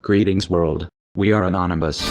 Greetings world, we are anonymous.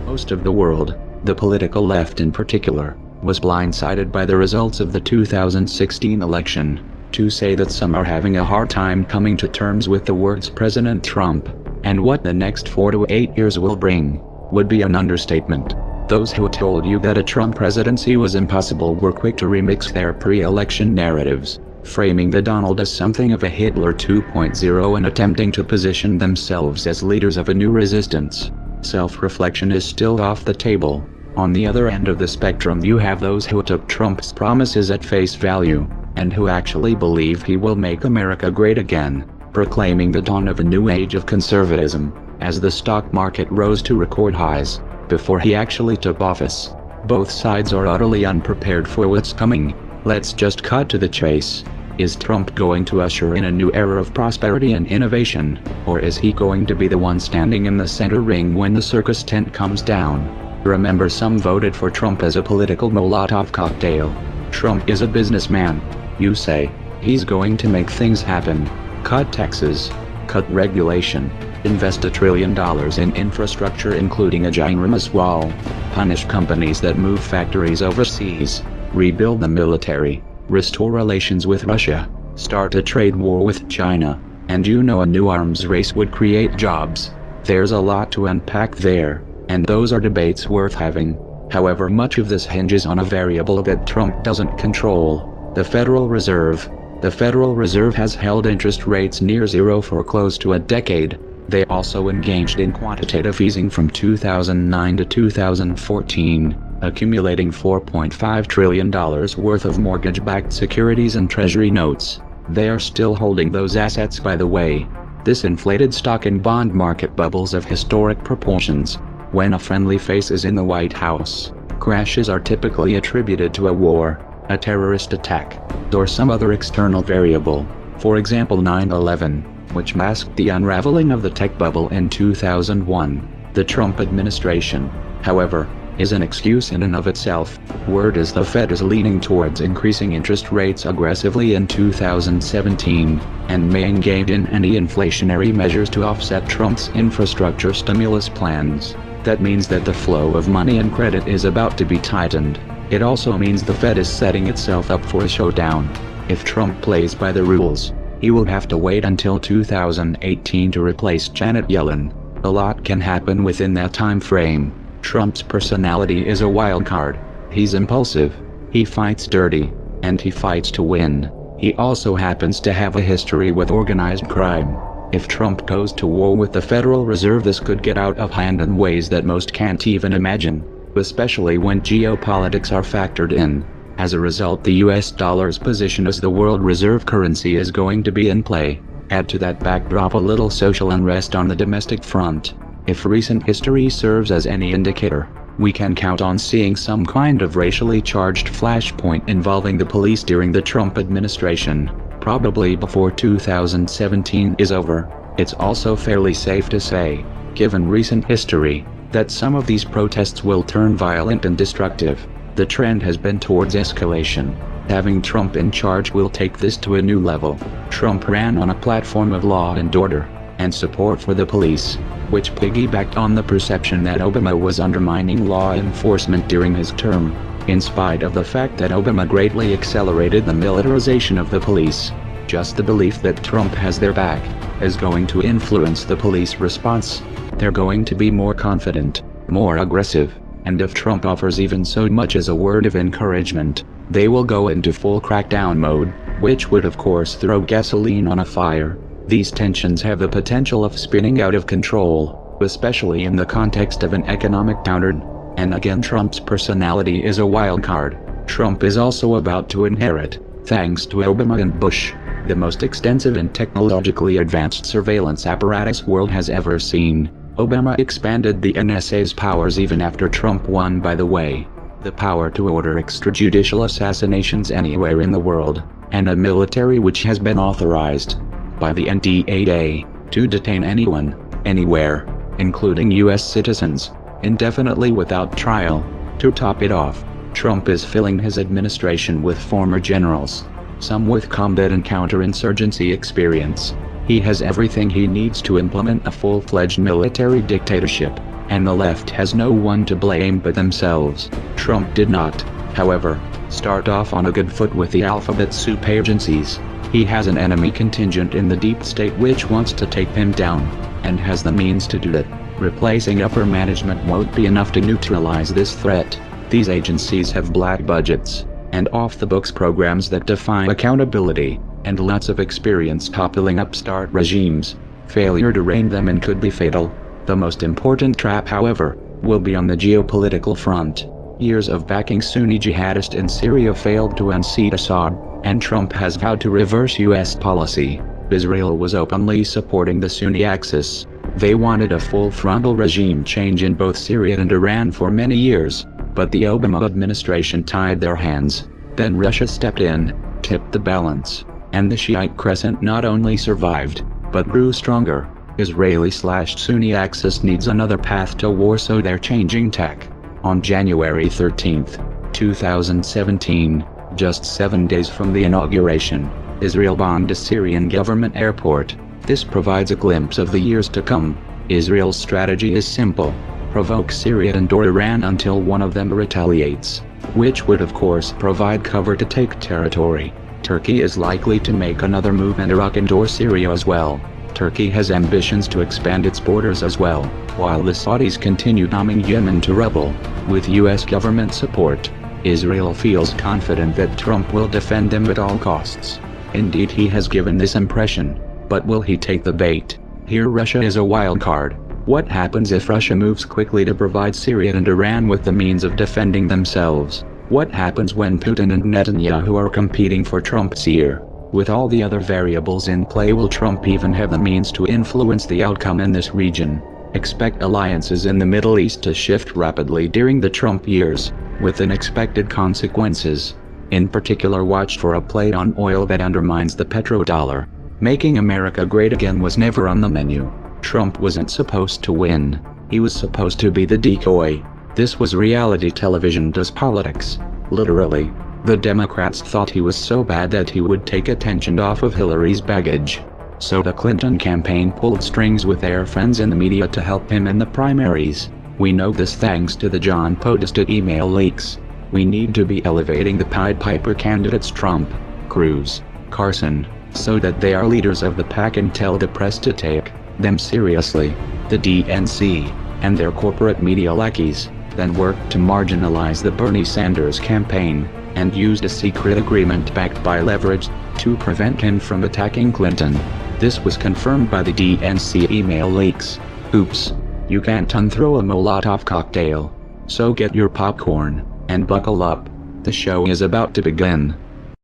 Most of the world, the political left in particular, was blindsided by the results of the 2016 election. To say that some are having a hard time coming to terms with the words President Trump, and what the next 4 to 8 years will bring, would be an understatement. Those who told you that a Trump presidency was impossible were quick to remix their pre-election narratives, framing the Donald as something of a Hitler 2.0 and attempting to position themselves as leaders of a new resistance. Self-reflection is still off the table. On the other end of the spectrum you have those who took Trump's promises at face value, and who actually believe he will make America great again, proclaiming the dawn of a new age of conservatism, as the stock market rose to record highs, before he actually took office. Both sides are utterly unprepared for what's coming. Let's just cut to the chase. Is Trump going to usher in a new era of prosperity and innovation, or is he going to be the one standing in the center ring when the circus tent comes down? Remember, some voted for Trump as a political Molotov cocktail. Trump is a businessman. You say, he's going to make things happen. Cut taxes, cut regulation, invest $1 trillion in infrastructure including a ginormous wall, punish companies that move factories overseas, rebuild the military, restore relations with Russia, start a trade war with China, and a new arms race would create jobs. There's a lot to unpack there, and those are debates worth having. However, much of this hinges on a variable that Trump doesn't control: the Federal Reserve. The Federal Reserve has held interest rates near zero for close to a decade. They also engaged in quantitative easing from 2009 to 2014, accumulating $4.5 trillion worth of mortgage-backed securities and treasury notes. They are still holding those assets, by the way. This inflated stock and bond market bubbles of historic proportions. When a friendly face is in the White House, crashes are typically attributed to a war, a terrorist attack, or some other external variable. For example, 9/11, which masked the unraveling of the tech bubble in 2001. The Trump administration, however, is an excuse in and of itself. Word is the Fed is leaning towards increasing interest rates aggressively in 2017, and may engage in anti-inflationary measures to offset Trump's infrastructure stimulus plans. That means that the flow of money and credit is about to be tightened. It also means the Fed is setting itself up for a showdown. If Trump plays by the rules, he will have to wait until 2018 to replace Janet Yellen. A lot can happen within that time frame. Trump's personality is a wild card. He's impulsive, he fights dirty, and he fights to win. He also happens to have a history with organized crime. If Trump goes to war with the Federal Reserve, this could get out of hand in ways that most can't even imagine, especially when geopolitics are factored in. As a result, the US dollar's position as the world reserve currency is going to be in play. Add to that backdrop a little social unrest on the domestic front. If recent history serves as any indicator, we can count on seeing some kind of racially charged flashpoint involving the police during the Trump administration, probably before 2017 is over. It's also fairly safe to say, given recent history, that some of these protests will turn violent and destructive. The trend has been towards escalation. Having Trump in charge will take this to a new level. Trump ran on a platform of law and order, and support for the police, which piggybacked on the perception that Obama was undermining law enforcement during his term. In spite of the fact that Obama greatly accelerated the militarization of the police, just the belief that Trump has their back is going to influence the police response. They're going to be more confident, more aggressive, and if Trump offers even so much as a word of encouragement, they will go into full crackdown mode, which would of course throw gasoline on a fire. These tensions have the potential of spinning out of control, especially in the context of an economic downturn. And again, Trump's personality is a wild card. Trump is also about to inherit, thanks to Obama and Bush, the most extensive and technologically advanced surveillance apparatus world has ever seen. Obama expanded the NSA's powers even after Trump won, by the way. The power to order extrajudicial assassinations anywhere in the world, and a military which has been authorized by the NDAA to detain anyone, anywhere, including US citizens, indefinitely without trial. To top it off, Trump is filling his administration with former generals, some with combat and counterinsurgency experience. He has everything he needs to implement a full-fledged military dictatorship, and the left has no one to blame but themselves. Trump did not, however, start off on a good foot with the alphabet soup agencies. He has an enemy contingent in the deep state which wants to take him down, and has the means to do that. Replacing upper management won't be enough to neutralize this threat. These agencies have black budgets, and off-the-books programs that defy accountability, and lots of experience toppling upstart regimes. Failure to rein them in could be fatal. The most important trap, however, will be on the geopolitical front. Years of backing Sunni jihadists in Syria failed to unseat Assad, and Trump has vowed to reverse U.S. policy. Israel was openly supporting the Sunni axis. They wanted a full frontal regime change in both Syria and Iran for many years, but the Obama administration tied their hands. Then Russia stepped in, tipped the balance, and the Shiite crescent not only survived, but grew stronger. Israeli/Sunni axis needs another path to war, so they're changing tack. On January 13, 2017, just 7 days from the inauguration, Israel bombed a Syrian government airport. This provides a glimpse of the years to come. Israel's strategy is simple: provoke Syria and/or Iran until one of them retaliates, which would of course provide cover to take territory. Turkey is likely to make another move in Iraq and/or Syria as well. Turkey has ambitions to expand its borders as well, while the Saudis continue bombing Yemen to rubble. With U.S. government support, Israel feels confident that Trump will defend them at all costs. Indeed, he has given this impression. But will he take the bait? Here Russia is a wild card. What happens if Russia moves quickly to provide Syria and Iran with the means of defending themselves? What happens when Putin and Netanyahu are competing for Trump's ear? With all the other variables in play, will Trump even have the means to influence the outcome in this region? Expect alliances in the Middle East to shift rapidly during the Trump years, with unexpected consequences. In particular, watch for a play on oil that undermines the petrodollar. Making America great again was never on the menu. Trump wasn't supposed to win. He was supposed to be the decoy. This was reality television does politics. Literally. The Democrats thought he was so bad that he would take attention off of Hillary's baggage. So the Clinton campaign pulled strings with their friends in the media to help him in the primaries. We know this thanks to the John Podesta email leaks. We need to be elevating the Pied Piper candidates Trump, Cruz, Carson, so that they are leaders of the pack and tell the press to take them seriously. The DNC, and their corporate media lackeys, then worked to marginalize the Bernie Sanders campaign, and used a secret agreement backed by leverage to prevent him from attacking Clinton. This was confirmed by the DNC email leaks. Oops. You can't unthrow a Molotov cocktail. So get your popcorn, and buckle up. The show is about to begin.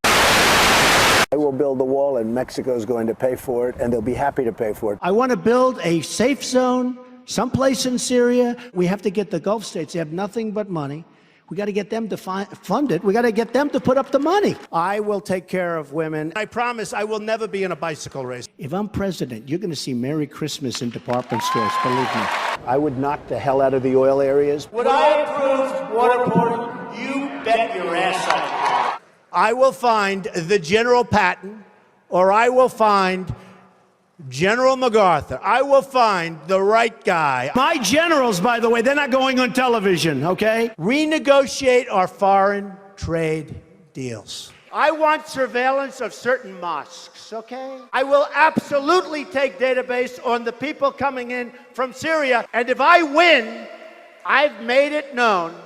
I will build the wall, and Mexico is going to pay for it, and they'll be happy to pay for it. I want to build a safe zone someplace in Syria. We have to get the Gulf states. They have nothing but money. We got to get them to fund it. We got to get them to put up the money. I will take care of women. I promise I will never be in a bicycle race. If I'm president, you're going to see Merry Christmas in department stores, believe me. I would knock the hell out of the oil areas. Would I approve waterboarding? You bet your ass I would. I will find the General Patton, or I will find General MacArthur. I will find the right guy. My generals, by the way, they're not going on television, okay? Renegotiate our foreign trade deals. I want surveillance of certain mosques, okay? I will absolutely take database on the people coming in from Syria. And if I win, I've made it known,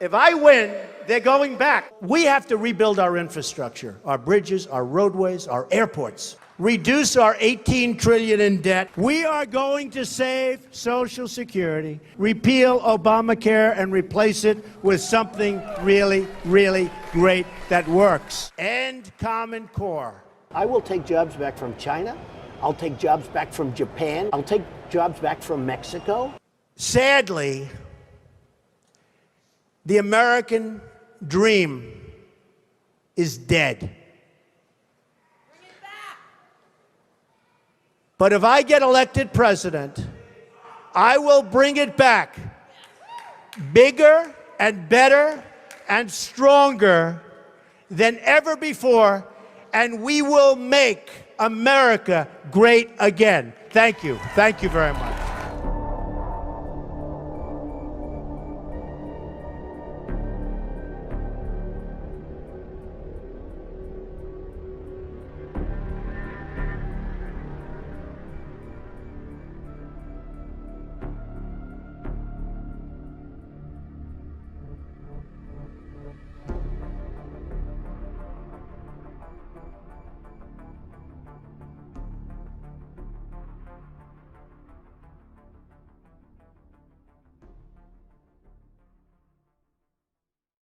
if I win, they're going back. We have to rebuild our infrastructure, our bridges, our roadways, our airports. Reduce our $18 trillion in debt. We are going to save Social Security, repeal Obamacare, and replace it with something really, really great that works. End Common Core. I will take jobs back from China. I'll take jobs back from Japan. I'll take jobs back from Mexico. Sadly, the American dream is dead. But if I get elected president, I will bring it back bigger and better and stronger than ever before and we will make America great again. Thank you. Thank you very much.